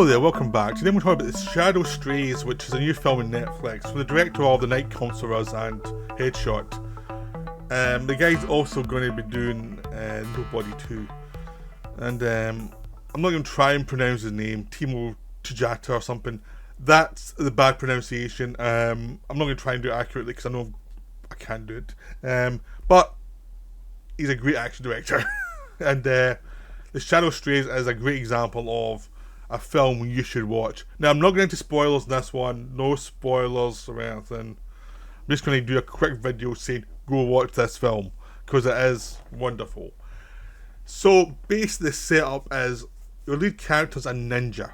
Hello there, welcome back. Today we're talking about The Shadow Strays, which is a new film on Netflix from the director of The Night Counselors and Headshot. The guy's also going to be doing Nobody 2. And I'm not going to try and pronounce his name, Timo Tjata or something. That's the bad pronunciation. I'm not going to try and do it accurately because I know I can't do it. But he's a great action director. And The Shadow Strays is a great example of a film you should watch. Now, I'm not going into spoilers in this one. No spoilers or anything. I'm just going to do a quick video saying, go watch this film, because it is wonderful. So, basically the setup is, your lead character's a ninja.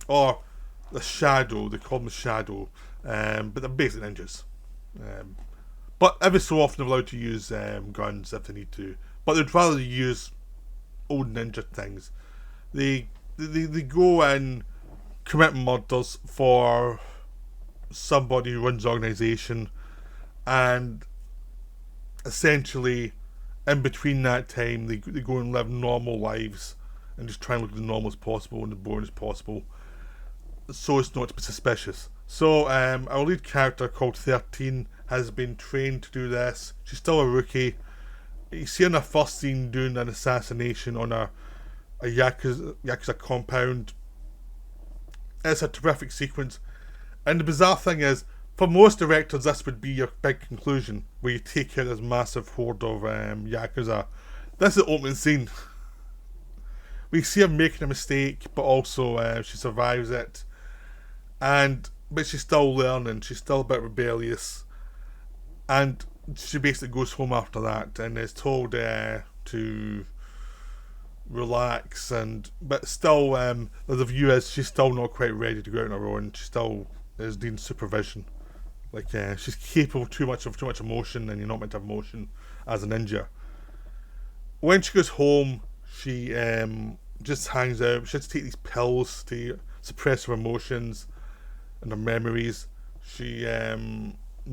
Or the Shadow, they call them the Shadow. But they're basically ninjas. But every so often they're allowed to use guns if they need to. But they'd rather use old ninja things. They go and commit murders for somebody who runs the organisation, and essentially in between that time they go and live normal lives and just try and look as normal as possible and as boring as possible, so it's not to be suspicious. So our lead character, called 13, has been trained to do this. She's still a rookie. You see in her first scene doing an assassination on a Yakuza compound. It's a terrific sequence, and the bizarre thing is, for most directors this would be your big conclusion, where you take out this massive horde of Yakuza. This is the opening scene. We see her making a mistake, but also she survives it, but she's still learning, she's still a bit rebellious, and she basically goes home after that and is told to relax, but still the view is she's still not quite ready to go out on her own. She still is needing supervision. Like she's capable of too much emotion, and you're not meant to have emotion as a ninja. When she goes home, she just hangs out. She has to take these pills to suppress her emotions and her memories. She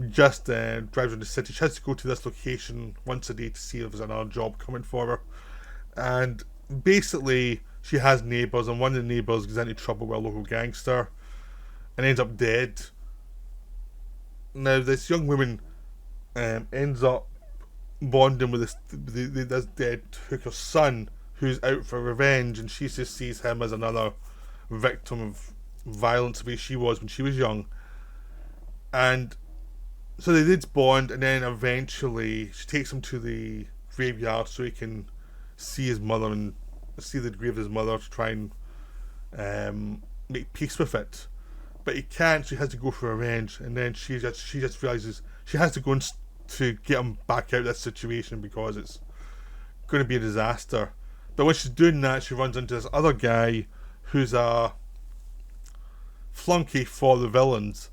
just drives around the city. She has to go to this location once a day to see if there's another job coming for her. And basically she has neighbours, and one of the neighbours gets into trouble with a local gangster and ends up dead. Now this young woman ends up bonding with this dead hooker's son, who's out for revenge, and she just sees him as another victim of violence the way she was when she was young. And so they did bond, and then eventually she takes him to the graveyard so he can see his mother and see the grave of his mother to try and make peace with it. But he can't, so he has to go for revenge, and then she just realises she has to go to get him back out of this situation because it's going to be a disaster. But when she's doing that, she runs into this other guy who's a flunky for the villains,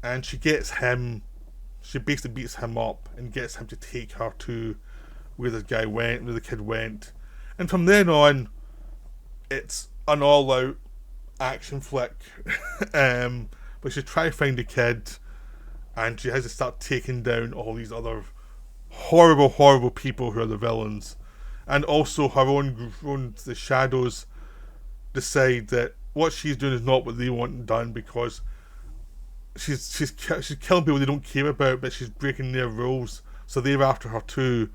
and she basically beats him up and gets him to take her to where the kid went. And from then on, it's an all-out action flick. But she tries to find the kid, and she has to start taking down all these other horrible, horrible people who are the villains. And also the Shadows decide that what she's doing is not what they want done, because she's killing people they don't care about, but she's breaking their rules, so they're after her too.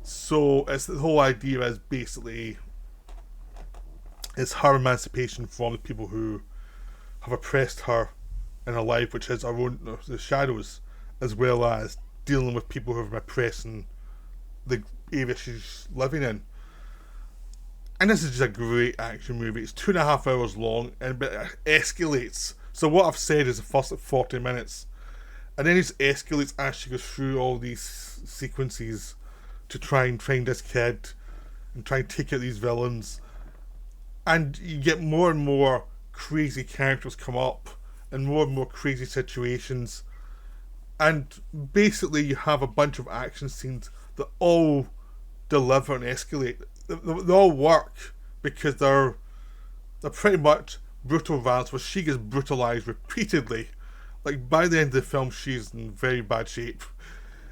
So it's the whole idea is basically it's her emancipation from the people who have oppressed her in her life, which is the Shadows, as well as dealing with people who are oppressing the area she's living in. And this is just a great action movie. It's 2.5 hours long, but it escalates. So what I've said is the first 40 minutes, and then it escalates as she goes through all these sequences to try and find this kid and try and take out these villains. And you get more and more crazy characters come up and more crazy situations. And basically you have a bunch of action scenes that all deliver and escalate. They all work because they're pretty much brutal violence where she gets brutalized repeatedly. Like by the end of the film, she's in very bad shape.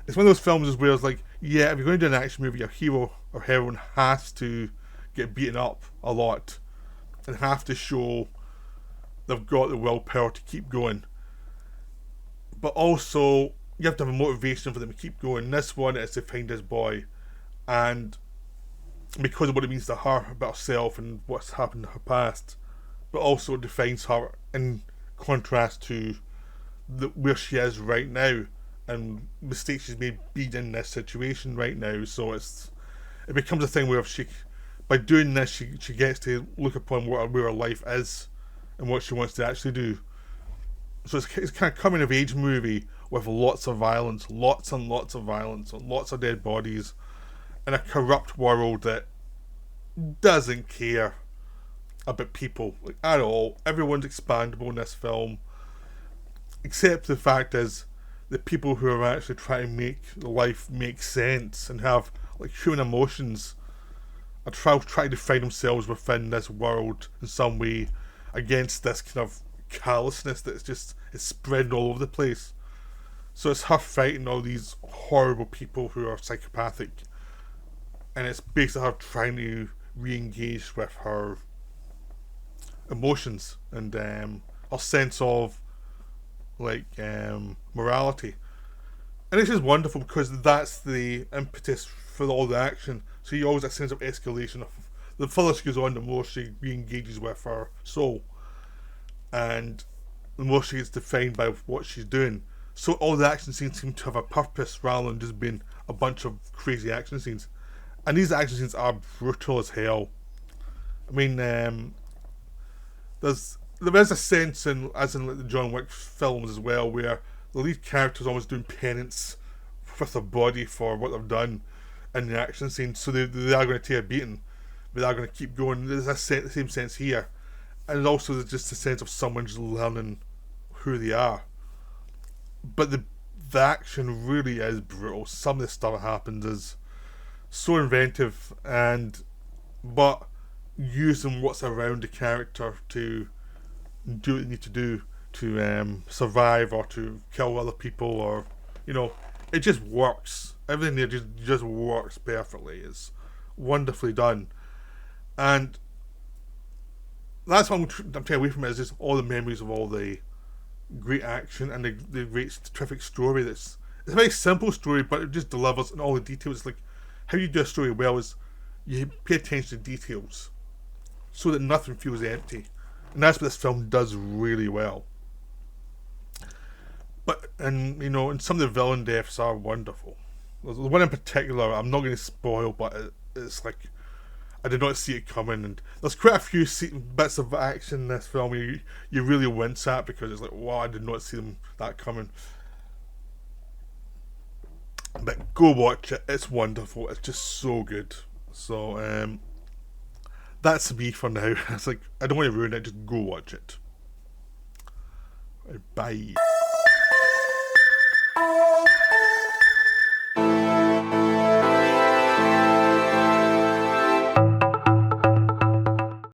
It's one of those films where it's like, yeah, if you're going to do an action movie, your hero or heroine has to get beaten up a lot. and have to show they've got the willpower to keep going. But also, you have to have a motivation for them to keep going. This one is to find his boy, and because of what it means to her about herself and what's happened in her past, but also it defines her in contrast to where she is right now and mistakes she's made being in this situation right now. So it becomes a thing where by doing this, she gets to look upon where her life is and what she wants to actually do. So it's kind of coming of age movie with lots of violence, lots and lots of violence, and lots of dead bodies, in a corrupt world that doesn't care about people at all. Everyone's expandable in this film, except the fact is the people who are actually trying to make life make sense and have human emotions are trying to find themselves within this world in some way against this kind of callousness that's just is spread all over the place. So it's her fighting all these horrible people who are psychopathic, and it's basically her trying to re-engage with her emotions and her sense of morality. And it's just wonderful because that's the impetus for all the action. So you always have a sense of escalation. The further she goes on, the more she re-engages with her soul, and the more she gets defined by what she's doing. So all the action scenes seem to have a purpose rather than just being a bunch of crazy action scenes. And these action scenes are brutal as hell. I mean, there is a sense as in the John Wick films as well, where the lead character is almost doing penance with their body for what they've done in the action scene. So they are going to take a beating, but they're going to keep going. There's the same sense here, and also there's just a sense of someone just learning who they are. But the action really is brutal. Some of the stuff that happens is so inventive, but using what's around the character to do what they need to do to survive or to kill other people, or it just works. Everything there just works perfectly. It's wonderfully done, and that's what I'm taking away from it, is just all the memories of all the great action and the great terrific story. It's a very simple story, but it just delivers in all the details. Like, how you do a story well is you pay attention to details so that nothing feels empty, and that's what this film does really well. And some of the villain deaths are wonderful. There's one in particular I'm not going to spoil, but it's like I did not see it coming, and there's quite a few bits of action in this film you really wince at, because it's like, wow, I did not see that coming. But go watch it, it's wonderful, it's just so good. So that's me for now. It's like, I don't want to ruin it, just go watch it. Bye.